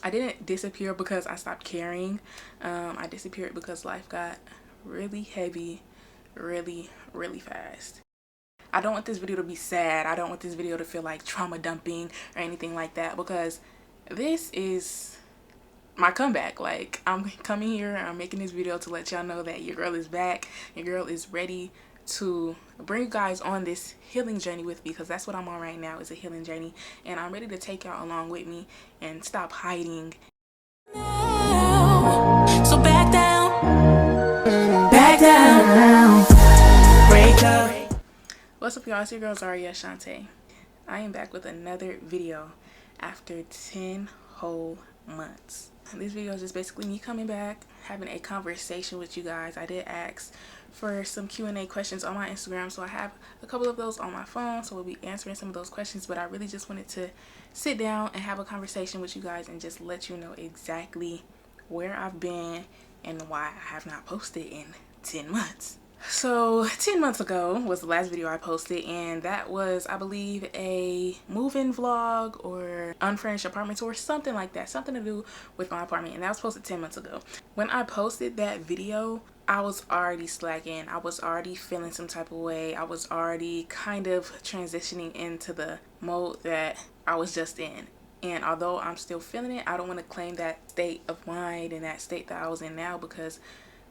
I didn't disappear because I stopped caring. I disappeared because life got really heavy really fast. I don't want this video to be sad. I don't want this video to feel like trauma dumping or anything like that, because this is my comeback. Like, I'm coming here, I'm making this video to let y'all know that your girl is back. Your girl is ready to bring you guys on this healing journey with me, because that's what I'm on right now, is a healing journey, and I'm ready to take y'all along with me and stop hiding. So back down, break up. What's up, y'all? It's your girl Zaria Shante. I am back with another video after 10 whole months. This video is just basically me coming back, having a conversation with you guys. I did ask for some Q&A questions on my Instagram, so I have a couple of those on my phone, so we'll be answering some of those questions. But I really just wanted to sit down and have a conversation with you guys and just let you know exactly where I've been and why I have not posted in 10 months. So 10 months ago was the last video I posted, and that was, I believe, a move-in vlog or unfurnished apartment tour, something like that, something to do with my apartment, and that was posted 10 months ago. When I posted that video, I was already slacking. I was already feeling some type of way. I was already kind of transitioning into the mode that I was just in. And although I'm still feeling it, I don't want to claim that state of mind and that state that I was in now, because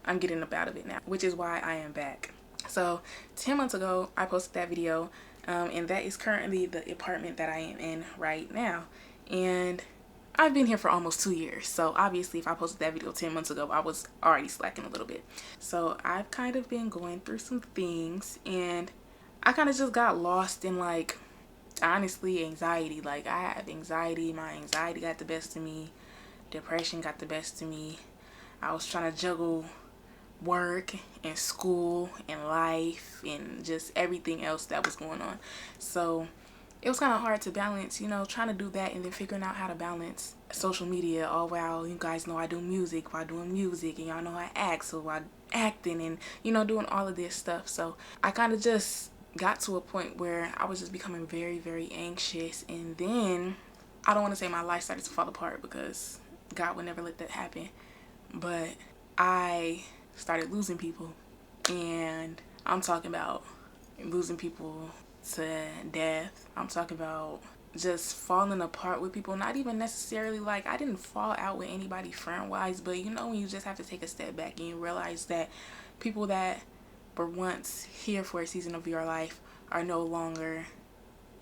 I'm getting up out of it now, which is why I am back. So 10 months ago, I posted that video, and that is currently the apartment that I am in right now. And I've been here for almost 2 years. So obviously, if I posted that video 10 months ago, I was already slacking a little bit. So I've kind of been going through some things, and I kind of just got lost in, like, honestly, anxiety. Like, I have anxiety. My anxiety got the best of me. Depression got the best of me. I was trying to juggle work and school and life and just everything else that was going on. So it was kind of hard to balance, you know, trying to do that and then figuring out how to balance social media. Oh wow, you guys know I do music while doing music, and y'all know I act, so while acting, and, you know, doing all of this stuff. So I kind of just got to a point where I was just becoming very anxious, and then I don't want to say my life started to fall apart, because God would never let that happen, but I started losing people. And I'm talking about losing people to death. I'm talking about just falling apart with people. Not even necessarily, like, I didn't fall out with anybody friend wise, but you know, when you just have to take a step back and you realize that people that were once here for a season of your life are no longer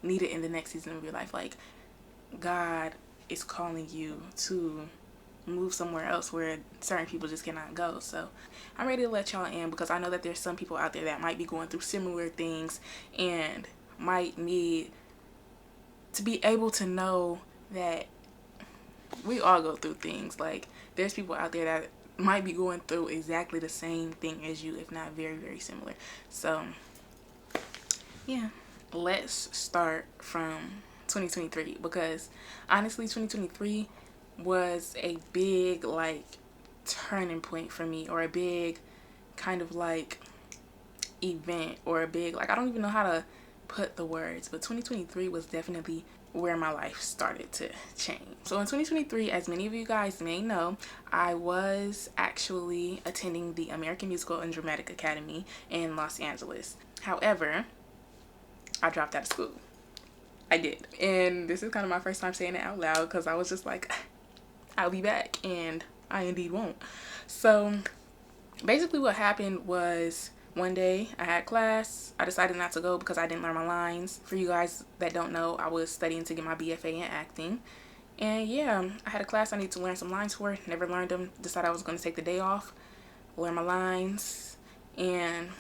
needed in the next season of your life. Like, God is calling you to move somewhere else where certain people just cannot go. So I'm ready to let y'all in, because I know that there's some people out there that might be going through similar things and might need to be able to know that we all go through things. Like, there's people out there that might be going through exactly the same thing as you, if not very similar. So yeah, let's start from 2023, because honestly 2023 was a big, like, turning point for me, or a big kind of like event, or a big, like, I don't even know how to put the words, but 2023 was definitely where my life started to change. So in 2023, as many of you guys may know, I was actually attending the American Musical and Dramatic Academy in Los Angeles. However, I dropped out of school. I did. And this is kind of my first time saying it out loud, because I was just like, I'll be back, and I indeed won't. So basically what happened was, one day I had class. I decided not to go because I didn't learn my lines. For you guys that don't know, I was studying to get my BFA in acting. And yeah, I had a class I needed to learn some lines for. Never learned them. Decided I was going to take the day off, learn my lines, and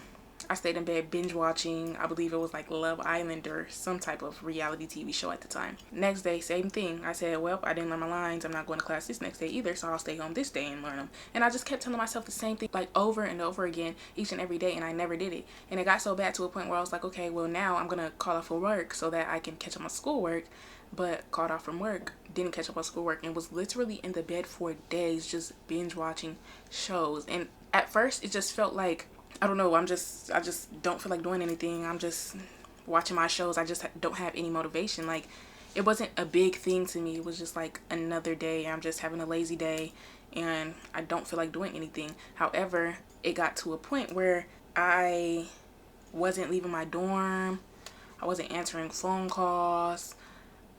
I stayed in bed binge watching, I believe it was like Love Island or some type of reality TV show at the time. Next day, same thing. I said, well, I didn't learn my lines. I'm not going to class this next day either, so I'll stay home this day and learn them. And I just kept telling myself the same thing, like, over and over again, each and every day, and I never did it. And it got so bad to a point where I was like, okay, well, now I'm going to call off for work so that I can catch up my schoolwork. But called off from work, didn't catch up on schoolwork, and was literally in the bed for days just binge watching shows. And at first, it just felt like, I don't know, I just don't feel like doing anything. I'm just watching my shows. I just don't have any motivation. Like, it wasn't a big thing to me. It was just like another day. I'm just having a lazy day and I don't feel like doing anything. However, it got to a point where I wasn't leaving my dorm. I wasn't answering phone calls.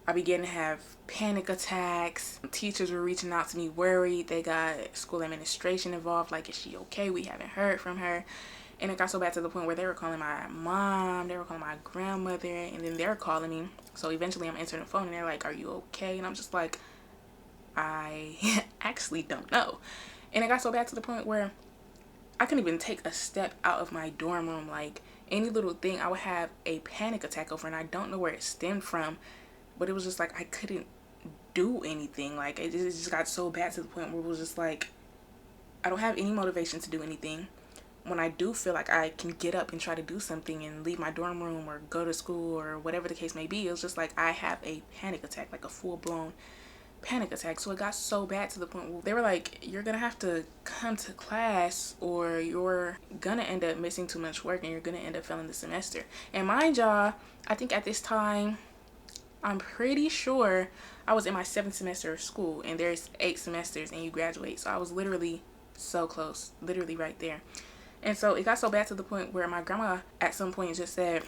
I began to have panic attacks. Teachers were reaching out to me worried. They got school administration involved. Like, is she okay? We haven't heard from her. And it got so bad to the point where they were calling my mom, they were calling my grandmother, and then they're calling me. So eventually I'm answering the phone and they're like, are you okay? And I'm just like, I actually don't know. And it got so bad to the point where I couldn't even take a step out of my dorm room. Like, any little thing I would have a panic attack over, and I don't know where it stemmed from, but it was just like I couldn't do anything. Like, it just got so bad to the point where it was just like I don't have any motivation to do anything. When I do feel like I can get up and try to do something and leave my dorm room or go to school or whatever the case may be, it was just like I have a panic attack, like a full-blown panic attack. So it got so bad to the point where they were like, you're gonna have to come to class or you're gonna end up missing too much work and you're gonna end up failing the semester. And mind y'all, I think at this time, I'm pretty sure I was in my 7th semester of school, and there's 8 semesters and you graduate. So I was literally so close, literally right there. And so it got so bad to the point where my grandma at some point just said,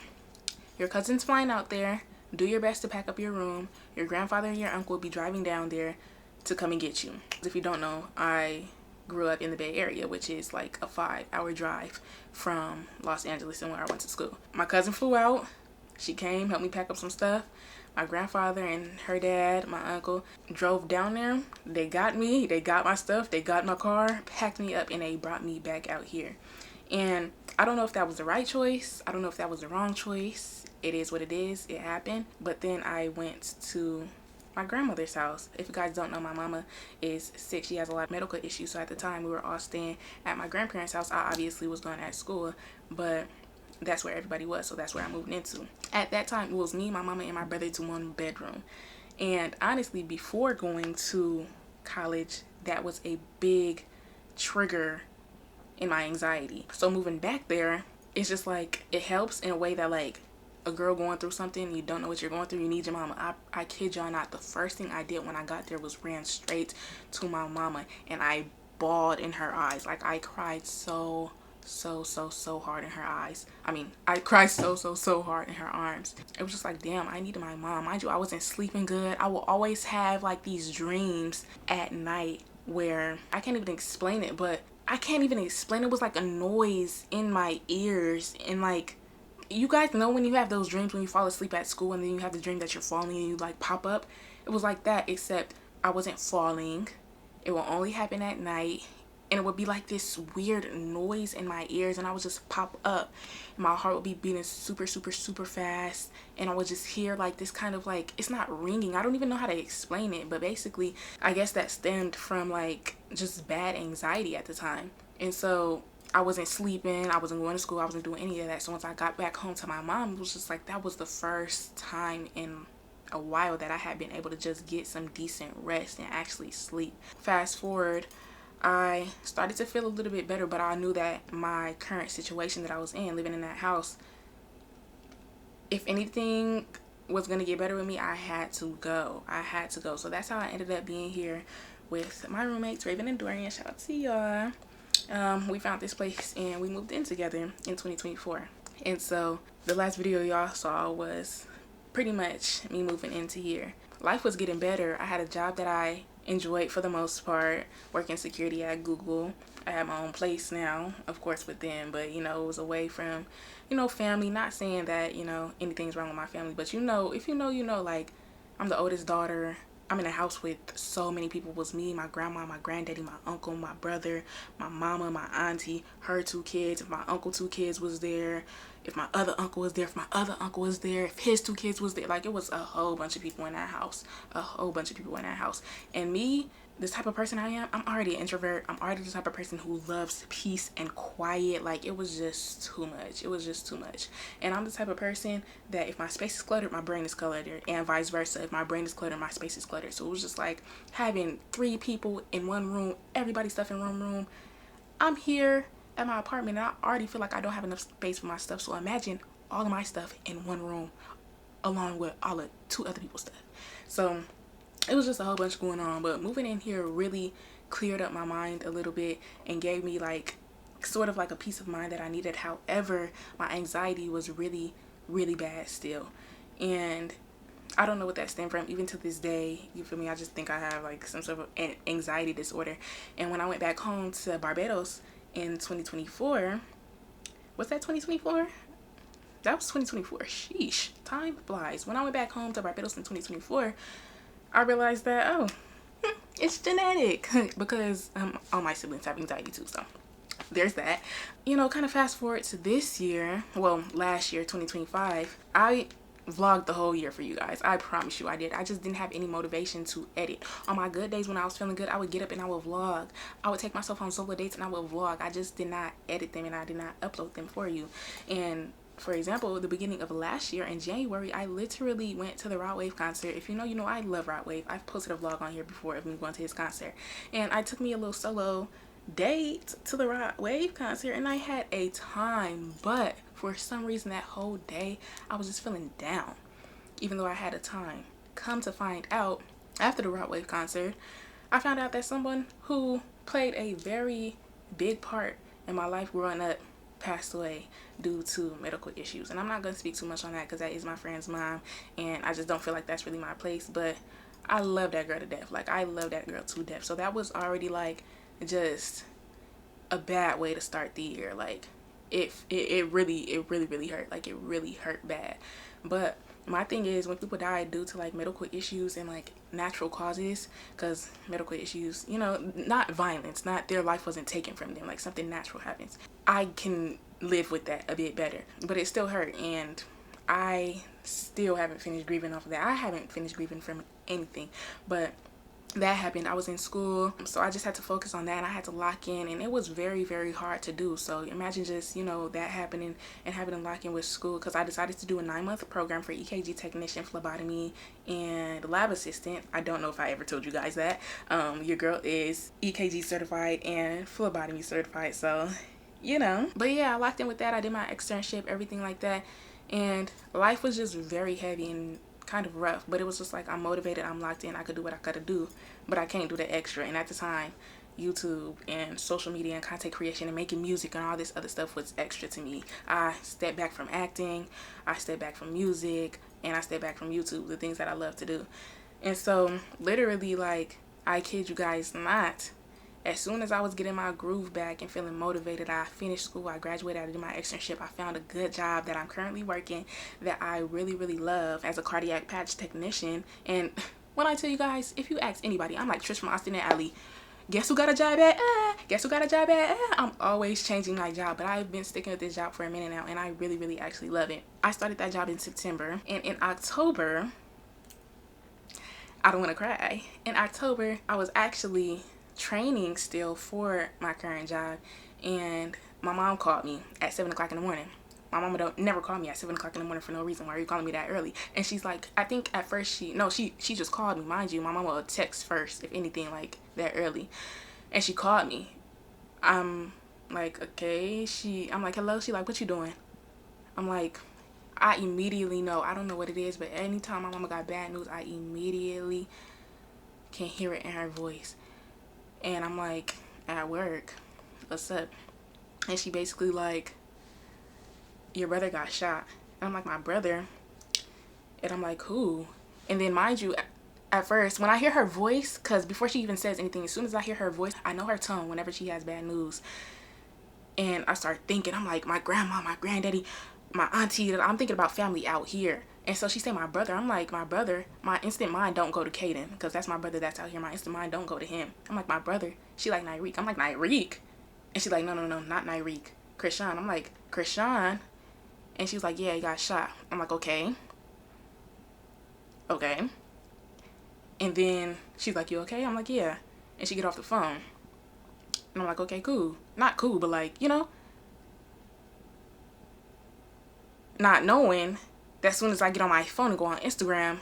your cousin's flying out there. Do your best to pack up your room. Your grandfather and your uncle will be driving down there to come and get you. If you don't know, I grew up in the Bay Area, which is like a 5-hour drive from Los Angeles and where I went to school. My cousin flew out. She came, helped me pack up some stuff. My grandfather and her dad, my uncle, drove down there. They got me. They got my stuff. They got my car, packed me up, and they brought me back out here. And I don't know if that was the right choice. I don't know if that was the wrong choice. It is what it is. It happened. But then I went to my grandmother's house. If you guys don't know, my mama is sick. She has a lot of medical issues. So at the time, we were all staying at my grandparents' house. I obviously was going at school, but that's where everybody was. So that's where I moved into. At that time, it was me, my mama, and my brother to one bedroom. And honestly, before going to college, that was a big trigger in my anxiety. So moving back there, it's just like it helps in a way that, like, a girl going through something, you don't know what you're going through, you need your mama. I kid y'all not, the first thing I did when I got there was ran straight to my mama, and I bawled in her eyes. Like, I cried so hard in her eyes. I mean, I cried so hard in her arms. It was just like, damn, I needed my mom. Mind you, I wasn't sleeping good. I will always have like these dreams at night where I can't even explain it, but it was like a noise in my ears. And like, you guys know when you have those dreams when you fall asleep at school and then you have the dream that you're falling and you like pop up? It was like that, except I wasn't falling. It will only happen at night. And it would be like this weird noise in my ears, and I would just pop up. My heart would be beating super fast, and I would just hear like this kind of like, it's not ringing. I don't even know how to explain it, but basically, I guess that stemmed from like just bad anxiety at the time. And so I wasn't sleeping, I wasn't going to school, I wasn't doing any of that. So once I got back home to my mom, it was just like, that was the first time in a while that I had been able to just get some decent rest and actually sleep. Fast forward, I started to feel a little bit better, but I knew that my current situation that I was in, living in that house, if anything was going to get better with me, I had to go. So that's how I ended up being here with my roommates, Raven and Dorian. Shout out to y'all. We found this place and we moved in together in 2024. And so the last video y'all saw was pretty much me moving into here. Life was getting better. I had a job that I enjoyed for the most part, working security at Google. I have my own place now, of course, with them, but you know, it was away from, you know, family. Not saying that, you know, anything's wrong with my family, but you know, if you know, you know. Like, I'm the oldest daughter. I'm in a house with so many people. It was me, my grandma, my granddaddy, my uncle, my brother, my mama, my auntie, her 2 kids. If my uncle 2 kids was there, if my other uncle was there, if my other uncle was there, if his 2 kids was there, like, it was a whole bunch of people in that house. And me, this type of person I am, I'm already an introvert. I'm already the type of person who loves peace and quiet. Like, it was just too much. And I'm the type of person that if my space is cluttered, my brain is cluttered, and vice versa. If my brain is cluttered, my space is cluttered. So it was just like having 3 people in one room, everybody stuff in one room. I'm here at my apartment and I already feel like I don't have enough space for my stuff. So imagine all of my stuff in one room along with all of 2 other people's stuff. So it was just a whole bunch going on, but moving in here really cleared up my mind a little bit and gave me like sort of like a peace of mind that I needed. However, my anxiety was really, really bad still. And I don't know what that stemmed from. Even to this day, you feel me? I just think I have like some sort of anxiety disorder. And when I went back home to Barbados in 2024, was that 2024? That was 2024. Sheesh, time flies. When I went back home to Barbados in 2024, I realized that, oh, it's genetic because all my siblings have anxiety too. So there's that. You know, kind of fast forward to this year, well, last year, 2025, I vlogged the whole year for you guys. I promise you I did. I just didn't have any motivation to edit. On my good days when I was feeling good, I would get up and I would vlog. I would take myself on solo dates and I would vlog. I just did not edit them and I did not upload them for you. And for example, the beginning of last year in January, I literally went to the Rod Wave concert. If you know, you know I love Rod Wave. I've posted a vlog on here before of me going to his concert. And I took me a little solo date to the Rod Wave concert and I had a time. But for some reason that whole day, I was just feeling down, even though I had a time. Come to find out, after the Rod Wave concert, I found out that someone who played a very big part in my life growing up passed away due to medical issues. And I'm not going to speak too much on that because that is my friend's mom and I just don't feel like that's really my place. But I love that girl to death. Like, I love that girl to death. So that was already like just a bad way to start the year. Like, it really hurt. Like, it really hurt bad. But my thing is, when people die due to like medical issues and like natural causes, because medical issues, you know, not violence, not their life wasn't taken from them, like something natural happens, I can live with that a bit better. But it still hurt and I still haven't finished grieving off of that. I haven't finished grieving from anything, but that happened. I was in school, so I just had to focus on that and I had to lock in, and it was very, very hard to do. So imagine just, you know, that happening and having to lock in with school, because I decided to do a 9-month program for EKG technician, phlebotomy, and lab assistant. I don't know if I ever told you guys that. Your girl is EKG certified and phlebotomy certified, so you know. But yeah, I locked in with that. I did my externship, everything like that, and life was just very heavy and kind of rough, but it was just like, I'm motivated, I'm locked in, I could do what I gotta do, but I can't do the extra. And at the time, YouTube and social media and content creation and making music and all this other stuff was extra to me. I stepped back from acting, I stepped back from music, and I stepped back from YouTube, the things that I love to do. And so literally, like, I kid you guys not, as soon as I was getting my groove back and feeling motivated, I finished school, I graduated, I did my externship, I found a good job that I'm currently working that I really, really love as a cardiac patch technician. And when I tell you guys, if you ask anybody, I'm like Trish from Austin and Ally. Guess who got a job at? Guess who got a job at? I'm always changing my job, but I've been sticking with this job for a minute now and I really, really actually love it. I started that job in September, and in October, I don't want to cry. In October, I was actually training still for my current job, and my mom called me at 7 o'clock in the morning. My mama don't never call me at 7 o'clock in the morning for no reason. Why are you calling me that early? And she's like, I think at first she just called me. Mind you, my mama will text first, if anything, like that early. And she called me. I'm like, okay. I'm like, hello. She like, what you doing? I'm like, I immediately know. I don't know what it is, but anytime my mama got bad news, I immediately can hear it in her voice. And I'm like, at work, what's up? And she basically like, your brother got shot. And I'm like, my brother? And I'm like, who? And then mind you, at first, when I hear her voice, because before she even says anything, as soon as I hear her voice, I know her tone whenever she has bad news. And I start thinking, I'm like, my grandma, my granddaddy, my auntie, I'm thinking about family out here. And so she said my brother. I'm like, my brother? My instant mind don't go to Caden, because that's my brother that's out here. My instant mind don't go to him. I'm like, my brother? She like, Nyreek. I'm like, Nyreek? And she's like, no, not Nyreek. Krishan. I'm like, Krishan? And she was like, yeah, he got shot. I'm like, okay. And then she's like, you okay? I'm like, yeah. And she get off the phone. And I'm like, okay, cool. Not cool, but like, you know. Not knowing that as soon as I get on my phone and go on Instagram,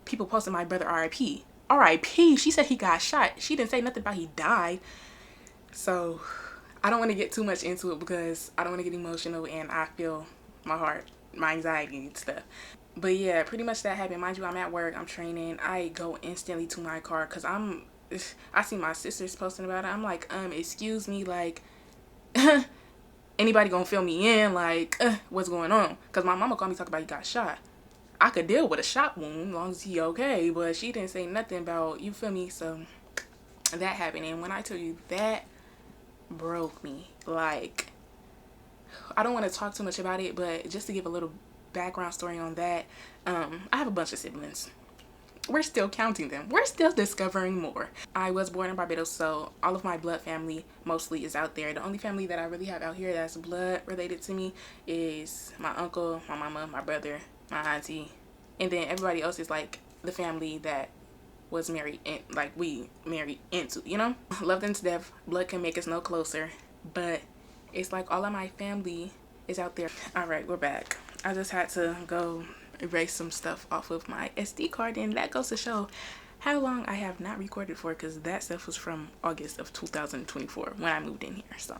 people posting my brother RIP. RIP, she said he got shot. She didn't say nothing about he died. So I don't want to get too much into it because I don't want to get emotional and I feel my heart, my anxiety and stuff. But yeah, pretty much that happened. Mind you, I'm at work, I'm training. I go instantly to my car because I see my sisters posting about it. I'm like, excuse me, like, anybody gonna fill me in? Like, what's going on? Because my mama called me talking about he got shot. I could deal with a shot wound as long as he okay, but she didn't say nothing about, you feel me? So that happened, and when I tell you that broke me, like, I don't want to talk too much about it, but just to give a little background story on that, I have a bunch of siblings. We're still counting them. We're still discovering more. I was born in Barbados, so all of my blood family mostly is out there. The only family that I really have out here that's blood related to me is my uncle, my mama, my brother, my auntie, and then everybody else is like the family that was married and like we married into, you know? Love them to death. Blood can make us no closer, but it's like all of my family is out there. All right, we're back. I just had to go erase some stuff off of my SD card, and that goes to show how long I have not recorded for, because that stuff was from August of 2024 when I moved in here. So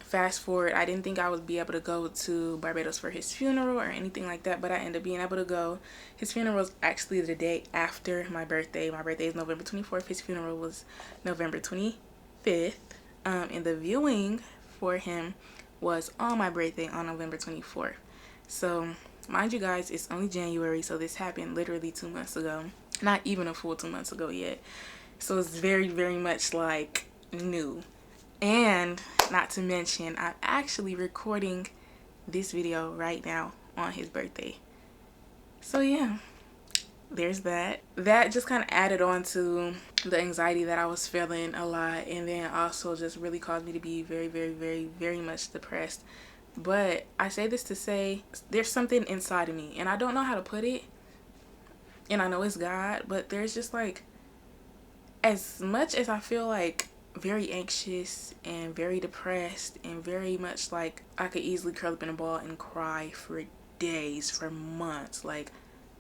fast forward, I didn't think I would be able to go to Barbados for his funeral or anything like that, but I ended up being able to go. His funeral was actually the day after my birthday. My birthday is November 24th. His funeral was November 25th, and the viewing for him was on my birthday on November 24th. So mind you guys, it's only January, so this happened literally 2 months ago. Not even a full 2 months ago yet. So it's very, very much like new. And not to mention, I'm actually recording this video right now on his birthday. So yeah, there's that. That just kind of added on to the anxiety that I was feeling a lot, and then also just really caused me to be very, very, very, very much depressed. But I say this to say there's something inside of me, and I don't know how to put it, and I know it's God, but there's just like, as much as I feel like very anxious and very depressed and very much like I could easily curl up in a ball and cry for days, for months, like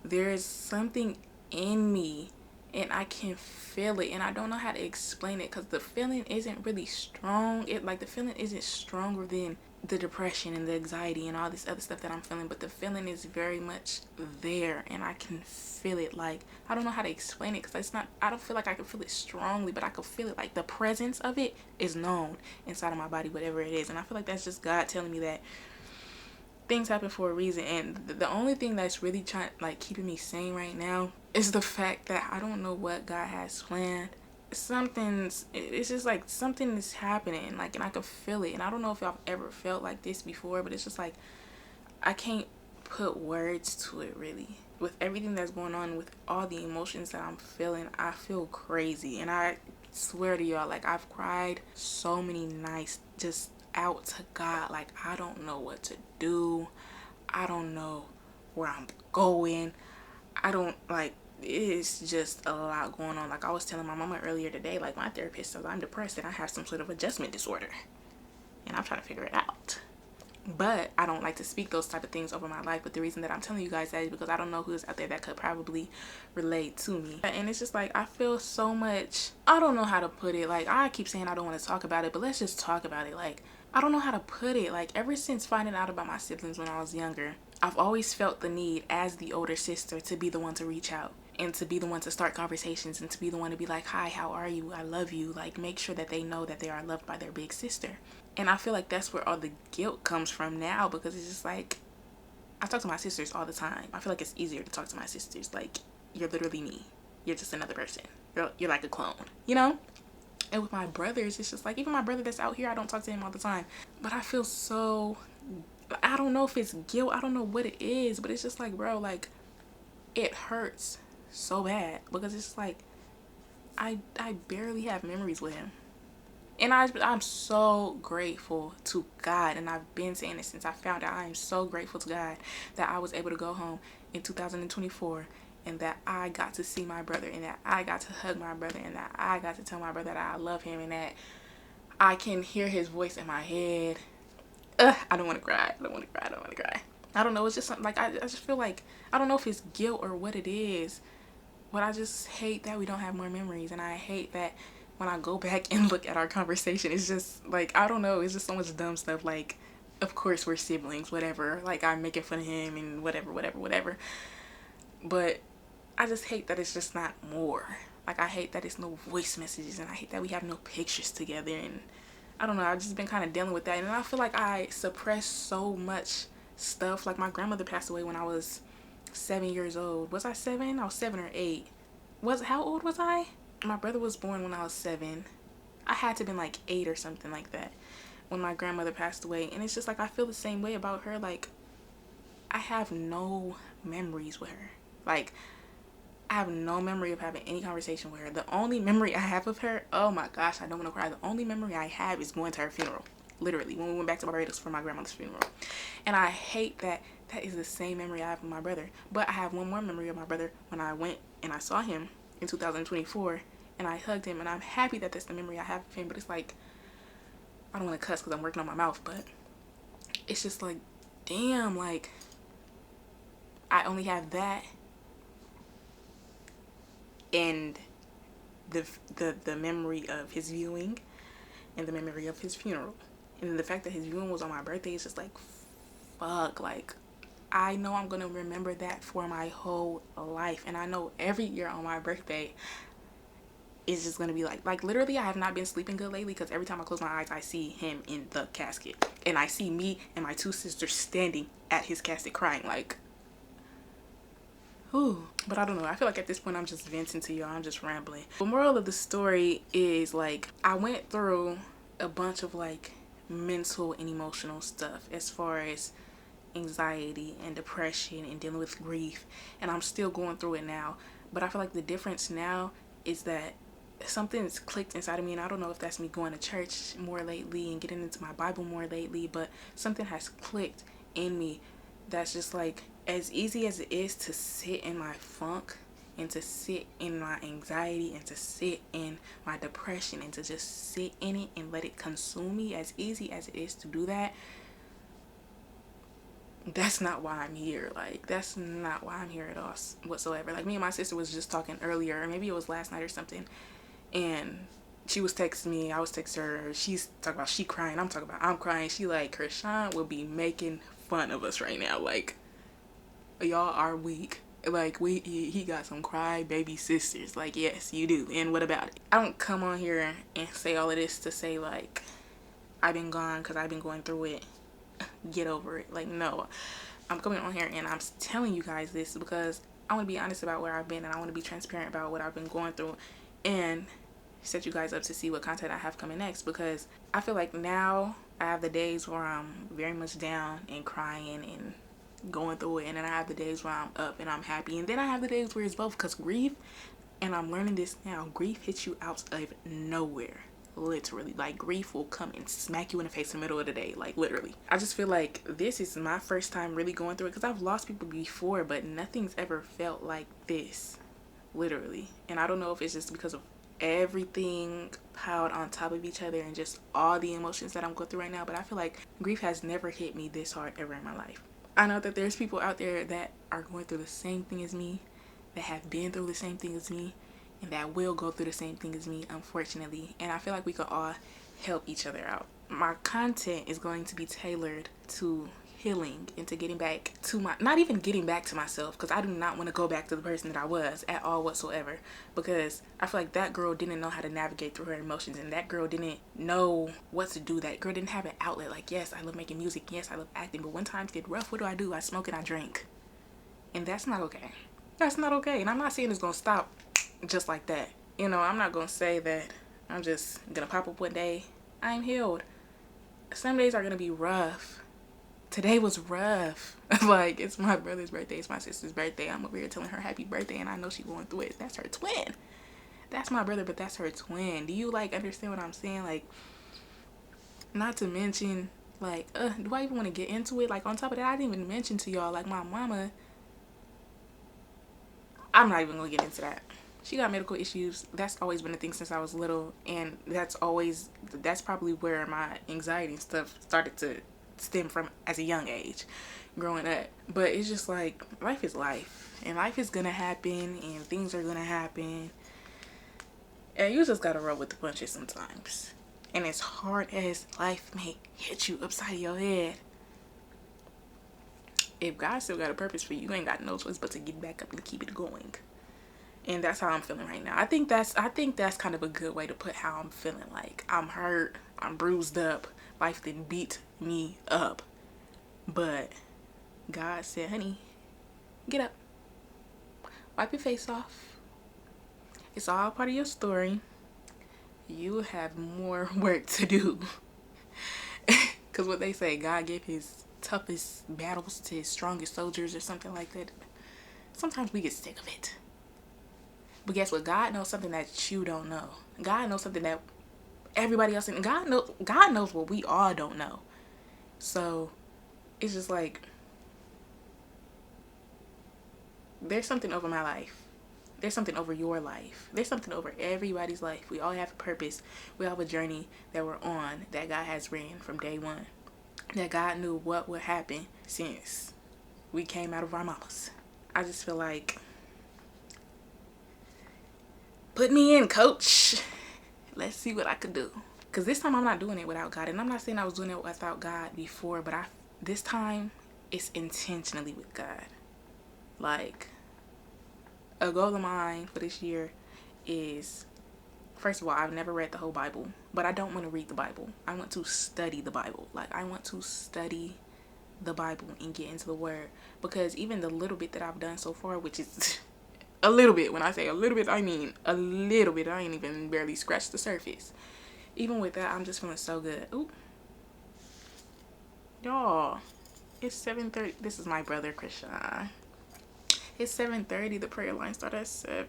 there is something in me and I can feel it, and I don't know how to explain it because the feeling isn't really strong. The feeling isn't stronger than the depression and the anxiety and all this other stuff that I'm feeling, but the feeling is very much there and I can feel it. Like, I don't know how to explain it because it's not, I don't feel like I can feel it strongly, but I can feel it. Like, the presence of it is known inside of my body, whatever it is, and I feel like that's just God telling me that things happen for a reason. And the only thing that's really keeping me sane right now is the fact that I don't know what God has planned. It's just like something is happening, like, and I can feel it. And I don't know if y'all ever felt like this before, but it's just like I can't put words to it really. With everything that's going on, with all the emotions that I'm feeling, I feel crazy. And I swear to y'all, like, I've cried so many nights just out to God. Like, I don't know what to do. I don't know where I'm going. It's just a lot going on. Like, I was telling my mama earlier today, like, my therapist says I'm depressed and I have some sort of adjustment disorder, and I'm trying to figure it out. But I don't like to speak those type of things over my life. But the reason that I'm telling you guys that is because I don't know who's out there that could probably relate to me. And it's just like, I feel so much, I don't know how to put it. Like, I keep saying I don't want to talk about it, but let's just talk about it. Like, I don't know how to put it. Like, ever since finding out about my siblings when I was younger, I've always felt the need as the older sister to be the one to reach out and to be the one to start conversations and to be the one to be like, hi, how are you? I love you. Like, make sure that they know that they are loved by their big sister. And I feel like that's where all the guilt comes from now, because it's just like, I talk to my sisters all the time. I feel like it's easier to talk to my sisters. Like, you're literally me. You're just another person. You're like a clone, you know? And with my brothers, it's just like, even my brother that's out here, I don't talk to him all the time. But I feel so, I don't know if it's guilt. I don't know what it is. But it's just like, bro, like, it hurts so bad. Because it's just like, I barely have memories with him. And I'm so grateful to God, and I've been saying this since I found out. I am so grateful to God that I was able to go home in 2024, and that I got to see my brother, and that I got to hug my brother, and that I got to tell my brother that I love him, and that I can hear his voice in my head. I don't want to cry. I don't want to cry. I don't know. It's just something like, I just feel like, I don't know if it's guilt or what it is, but I just hate that we don't have more memories, and I hate that when I go back and look at our conversation, it's just like, I don't know, it's just so much dumb stuff. Like, of course we're siblings, whatever, like, I'm making fun of him and whatever. But I just hate that it's just not more. Like, I hate that it's no voice messages, and I hate that we have no pictures together. And I don't know, I've just been kind of dealing with that. And I feel like I suppressed so much stuff. Like, my grandmother passed away when I was 7 years old. Was I 7? I was 7 or 8. How old was I? My brother was born when I was 7. I had to have been like 8 or something like that when my grandmother passed away. And it's just like, I feel the same way about her. Like, I have no memories with her. Like, I have no memory of having any conversation with her. The only memory I have of her, oh my gosh, I don't want to cry. The only memory I have is going to her funeral. Literally, when we went back to Barbados for my grandmother's funeral. And I hate that that is the same memory I have of my brother. But I have one more memory of my brother when I went and I saw him in 2024. And I hugged him. And I'm happy that that's the memory I have of him. But it's like, I don't want to cuss because I'm working on my mouth. But it's just like, damn, like, I only have that. And the memory of his viewing and the memory of his funeral. And the fact that his viewing was on my birthday is just like, fuck. Like, I know I'm gonna remember that for my whole life. And I know every year on my birthday is just gonna be like literally, I have not been sleeping good lately because every time I close my eyes I see him in the casket, and I see me and my 2 sisters standing at his casket crying. Like, ooh. But I don't know, I feel like at this point I'm just venting to y'all, I'm just rambling. The moral of the story is, like, I went through a bunch of like mental and emotional stuff as far as anxiety and depression and dealing with grief, and I'm still going through it now. But I feel like the difference now is that something's clicked inside of me, and I don't know if that's me going to church more lately and getting into my Bible more lately, but something has clicked in me that's just like, as easy as it is to sit in my funk and to sit in my anxiety and to sit in my depression and to just sit in it and let it consume me, as easy as it is to do that, that's not why I'm here. Like, that's not why I'm here at all whatsoever. Like, me and my sister was just talking earlier, or maybe it was last night or something, and she was texting me, I was texting her, she's talking about she crying, I'm talking about I'm crying. She like, Krishan will be making fun of us right now. Like, y'all are weak. Like, he got some cry baby sisters. Like, yes, you do. And what about it? I don't come on here and say all of this to say, like, I've been gone because I've been going through it. Get over it. Like, no. I'm coming on here and I'm telling you guys this because I want to be honest about where I've been, and I want to be transparent about what I've been going through, and set you guys up to see what content I have coming next. Because I feel like now I have the days where I'm very much down and crying and going through it, and then I have the days where I'm up and I'm happy, and then I have the days where it's both. Because grief, and I'm learning this now, grief hits you out of nowhere. Literally, like, grief will come and smack you in the face in the middle of the day. Like, literally. I just feel like this is my first time really going through it, because I've lost people before, but nothing's ever felt like this, literally. And I don't know if it's just because of everything piled on top of each other and just all the emotions that I'm going through right now, but I feel like grief has never hit me this hard ever in my life. I know that there's people out there that are going through the same thing as me, that have been through the same thing as me, and that will go through the same thing as me, unfortunately. And I feel like we could all help each other out. My content is going to be tailored to healing and to getting back to my, not even getting back to myself, because I do not want to go back to the person that I was at all whatsoever, because I feel like that girl didn't know how to navigate through her emotions, and that girl didn't know what to do. That girl didn't have an outlet. Like, yes, I love making music, yes, I love acting, but when times get rough, what do? I smoke and I drink, and that's not okay. That's not okay. And I'm not saying it's gonna stop just like that. You know, I'm not gonna say that I'm just gonna pop up one day, I'm healed. Some days are gonna be rough. Today was rough. Like, it's my brother's birthday, it's my sister's birthday. I'm over here telling her happy birthday, and I know she's going through it. That's her twin. That's my brother, but that's her twin. Do you, like, understand what I'm saying? Like, not to mention, like, do I even want to get into it? Like, on top of that, I didn't even mention to y'all, like, my mama, I'm not even gonna get into that. She got medical issues. That's always been a thing since I was little, and that's probably where my anxiety and stuff started to stem from as a young age, growing up. But it's just like, life is life, and life is gonna happen, and things are gonna happen, and you just gotta roll with the punches sometimes. And as hard as life may hit you upside your head, if God still got a purpose for you, you ain't got no choice but to get back up and keep it going. And that's how I'm feeling right now. I think that's kind of a good way to put how I'm feeling. Like, I'm hurt, I'm bruised up, life didn't beat me up, but God said, honey, get up, wipe your face off. It's all part of your story. You have more work to do. Because what they say, God gave his toughest battles to his strongest soldiers or something like that. Sometimes we get sick of it. But guess what? God knows something that you don't know. God knows something that everybody else, and God knows what we all don't know. So it's just like, there's something over my life. There's something over your life. There's something over everybody's life. We all have a purpose. We all have a journey that we're on, that God has written from day one. That God knew what would happen since we came out of our mamas. I just feel like, put me in, coach. Let's see what I could do. Because this time I'm not doing it without God. And I'm not saying I was doing it without God before, but this time it's intentionally with God. Like, a goal of mine for this year is, first of all, I've never read the whole Bible, but I don't want to read the Bible. I want to study the Bible. Like, I want to study the Bible and get into the Word. Because even the little bit that I've done so far, which is a little bit, when I say a little bit, I mean a little bit. I ain't even barely scratched the surface. Even with that, I'm just feeling so good. Ooh. Y'all, it's 7:30. This is my brother, Christian. It's 7:30. The prayer line started at 7.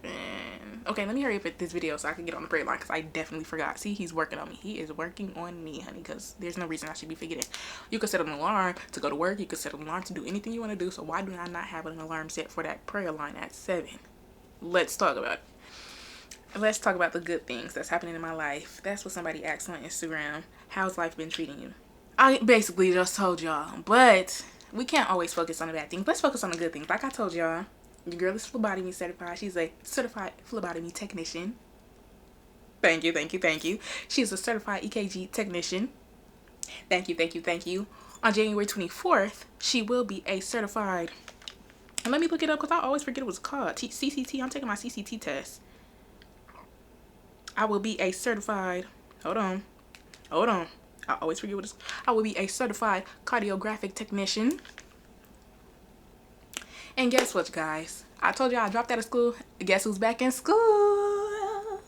Okay, let me hurry up with this video so I can get on the prayer line, because I definitely forgot. See, he's working on me. He is working on me, honey, because there's no reason I should be forgetting. You could set an alarm to go to work. You could set an alarm to do anything you want to do. So why do I not have an alarm set for that prayer line at 7? Let's talk about it. Let's talk about the good things that's happening in my life. That's what somebody asked on Instagram. How's life been treating you? I basically just told y'all, but we can't always focus on the bad things. Let's focus on the good things. Like I told y'all, the girl is phlebotomy certified. She's a certified phlebotomy technician. Thank you, thank you, thank you. She's a certified EKG technician. Thank you, thank you, thank you. On January 24th, she will be a certified, and let me look it up because I always forget it was called. CCT. I'm taking my CCT test. I will be a certified, hold on. I always forget what it's, I will be a certified cardiographic technician. And guess what, guys? I told you I dropped out of school. Guess who's back in school?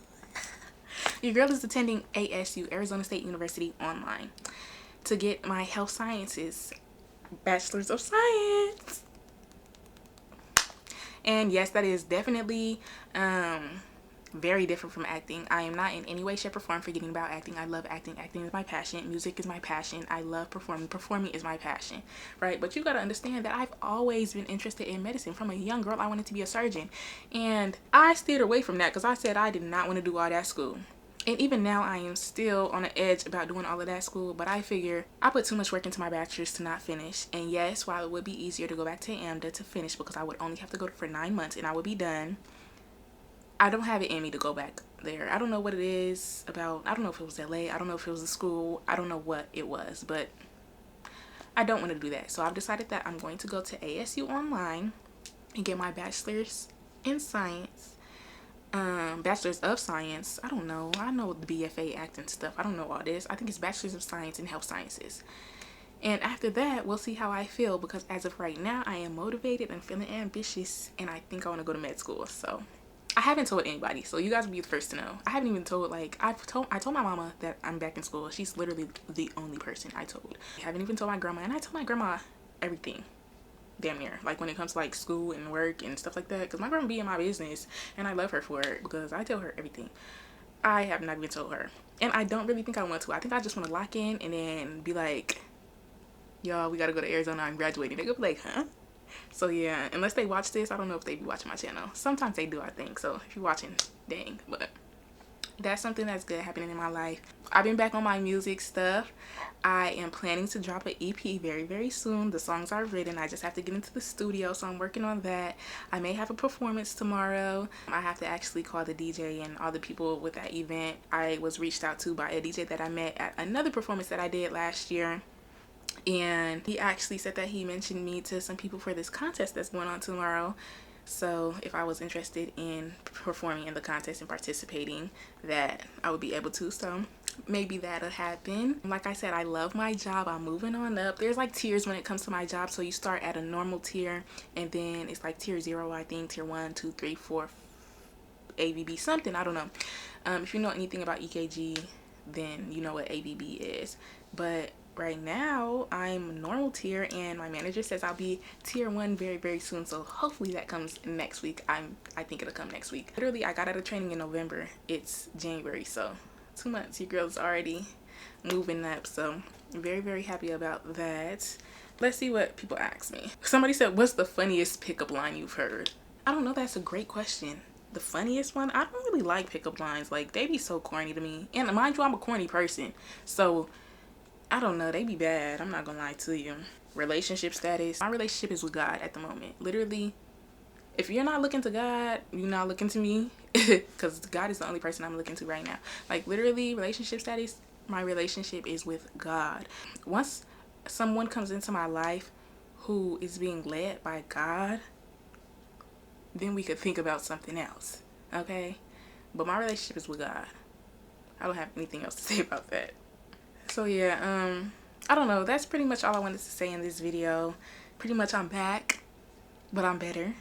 Your girl is attending ASU, Arizona State University, online to get my health sciences, bachelor's of science. And yes, that is definitely very different from acting. I am not in any way, shape, or form forgetting about acting. I love acting. Acting is my passion. Music is my passion. I love performing. Performing is my passion, right? But you got to understand that I've always been interested in medicine. From a young girl, I wanted to be a surgeon. And I steered away from that because I said I did not want to do all that school. And even now, I am still on the edge about doing all of that school. But I figure I put too much work into my bachelor's to not finish. And yes, while it would be easier to go back to AMDA to finish because I would only have to go for 9 months and I would be done, I don't have it in me to go back there. I don't know what it is about. I don't know if it was LA. I don't know if it was the school. I don't know what it was, but I don't want to do that. So I've decided that I'm going to go to ASU online and get my bachelor's in science, bachelor's of science. I don't know. I know the BFA acting stuff. I don't know all this. I think it's bachelor's of science in health sciences. And after that, we'll see how I feel, because as of right now, I am motivated and feeling ambitious, and I think I want to go to med school. So I haven't told anybody, so you guys will be the first to know. I haven't even told, like, I told my mama that I'm back in school. She's literally the only person I told. I haven't even told my grandma, and I told my grandma everything, damn near, like when it comes to like school and work and stuff like that, because my grandma be in my business and I love her for it because I tell her everything. I have not even told her, and I don't really think I want to. I think I just want to lock in and then be like, y'all, we gotta go to Arizona, I'm graduating. They go be like, huh? So yeah, unless they watch this, I don't know if they be watching my channel. Sometimes they do, I think. So if you're watching, dang. But that's something that's good happening in my life. I've been back on my music stuff. I am planning to drop an EP very, very soon. The songs are written. I just have to get into the studio, so I'm working on that. I may have a performance tomorrow. I have to actually call the DJ and all the people with that event. I was reached out to by a DJ that I met at another performance that I did last year. And he actually said that he mentioned me to some people for this contest that's going on tomorrow. So if I was interested in performing in the contest and participating, that I would be able to. So maybe that'll happen. Like I said, I love my job. I'm moving on up. There's like tiers when it comes to my job. So you start at a normal tier, and then it's like tier 0, I think, tier 1, 2, 3, 4, AVB, something. I don't know. If you know anything about EKG, then you know what AVB is. But right now I'm normal tier, and my manager says I'll be tier 1 very, very soon. So hopefully that comes next week. I think it'll come next week. Literally, I got out of training in November. It's January, so 2 months. Your girl's already moving up. So very, very happy about that. Let's see what people ask me. Somebody said, what's the funniest pickup line you've heard? I don't know. That's a great question. The funniest one? I don't really like pickup lines. Like, they be so corny to me. And mind you, I'm a corny person. So I don't know, they be bad. I'm not gonna lie to you. Relationship status. My relationship is with God at the moment. Literally, if you're not looking to God, you're not looking to me. Because God is the only person I'm looking to right now. Like, literally, relationship status, my relationship is with God. Once someone comes into my life who is being led by God, then we could think about something else. Okay? But my relationship is with God. I don't have anything else to say about that. So yeah, I don't know. That's pretty much all I wanted to say in this video. Pretty much I'm back, but I'm better.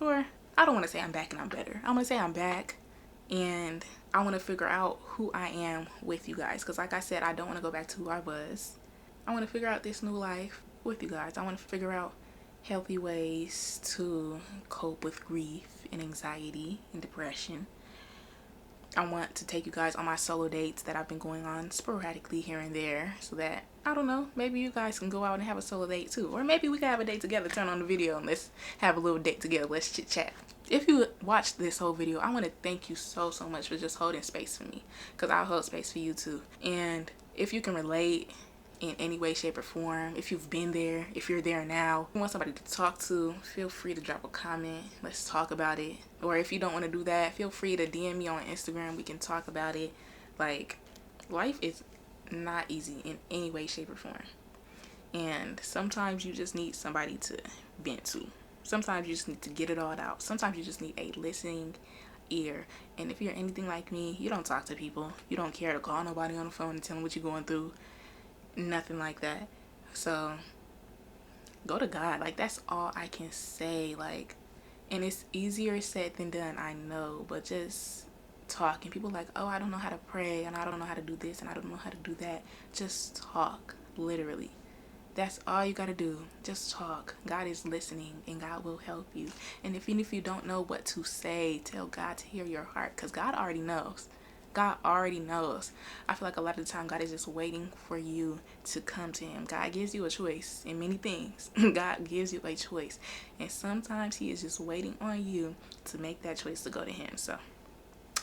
Or I don't want to say I'm back and I'm better. I'm going to say I'm back, and I want to figure out who I am with you guys. Because like I said, I don't want to go back to who I was. I want to figure out this new life with you guys. I want to figure out healthy ways to cope with grief and anxiety and depression. I want to take you guys on my solo dates that I've been going on sporadically here and there, so that, I don't know, maybe you guys can go out and have a solo date too. Or maybe we can have a date together, turn on the video, and let's have a little date together. Let's chit chat. If you watched this whole video, I want to thank you so much for just holding space for me, because I'll hold space for you too. And if you can relate in any way, shape, or form, if you've been there, if you're there now, you want somebody to talk to, feel free to drop a comment. Let's talk about it. Or if you don't want to do that, feel free to DM me on Instagram. We can talk about it. Like, life is not easy in any way, shape, or form. And sometimes you just need somebody to vent to. Sometimes you just need to get it all out. Sometimes you just need a listening ear. And if you're anything like me, you don't talk to people. You don't care to call nobody on the phone and tell them what you're going through. Nothing like that. So go to God. Like, that's all I can say. Like, and it's easier said than done, I know, but just talking. People like, oh, I don't know how to pray, and I don't know how to do this, and I don't know how to do that. Just talk. Literally, that's all you gotta do. Just talk. God is listening, and God will help you. And even if you don't know what to say, tell God to hear your heart, because God already knows. God already knows. I feel like a lot of the time God is just waiting for you to come to him. God gives you a choice in many things. God gives you a choice. And sometimes he is just waiting on you to make that choice to go to him. So,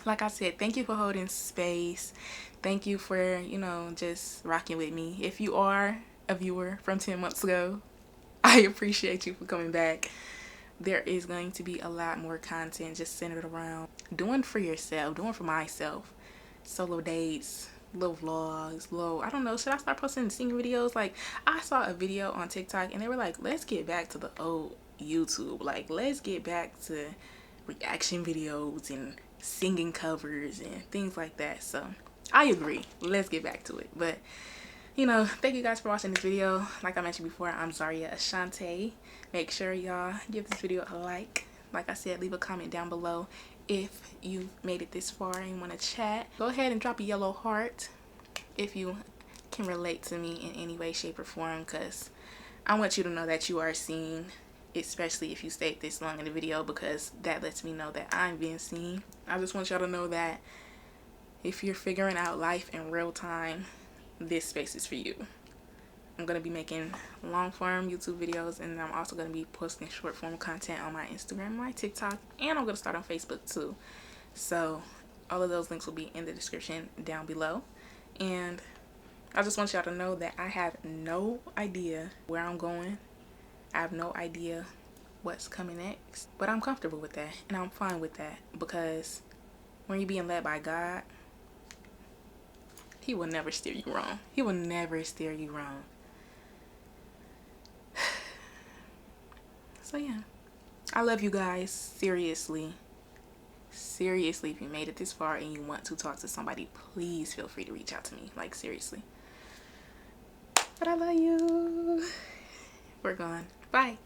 like I said, thank you for holding space. Thank you for, just rocking with me. If you are a viewer from 10 months ago, I appreciate you for coming back. There is going to be a lot more content just centered around doing for yourself, doing for myself. Solo dates, little vlogs, I don't know, should I start posting singing videos? Like, I saw a video on TikTok and they were like, let's get back to the old YouTube. Like, let's get back to reaction videos and singing covers and things like that. So I agree, let's get back to it. But thank you guys for watching this video. Like I mentioned before, I'm Zaria Ashante. Make sure y'all give this video a like. Like I said, leave a comment down below if you made it this far and want to chat. Go ahead and drop a yellow heart if you can relate to me in any way, shape, or form, because I want you to know that you are seen, especially if you stayed this long in the video, because that lets me know that I'm being seen. I just want y'all to know that if you're figuring out life in real time, this space is for you. I'm going to be making long form YouTube videos, and I'm also going to be posting short form content on my Instagram, my TikTok, and I'm going to start on Facebook too. So all of those links will be in the description down below. And I just want y'all to know that I have no idea where I'm going. I have no idea what's coming next, but I'm comfortable with that, and I'm fine with that, because when you're being led by God, he will never steer you wrong. He will never steer you wrong. So yeah, I love you guys. Seriously, if you made it this far and you want to talk to somebody, please feel free to reach out to me. Like, seriously. But I love you. We're gone. Bye.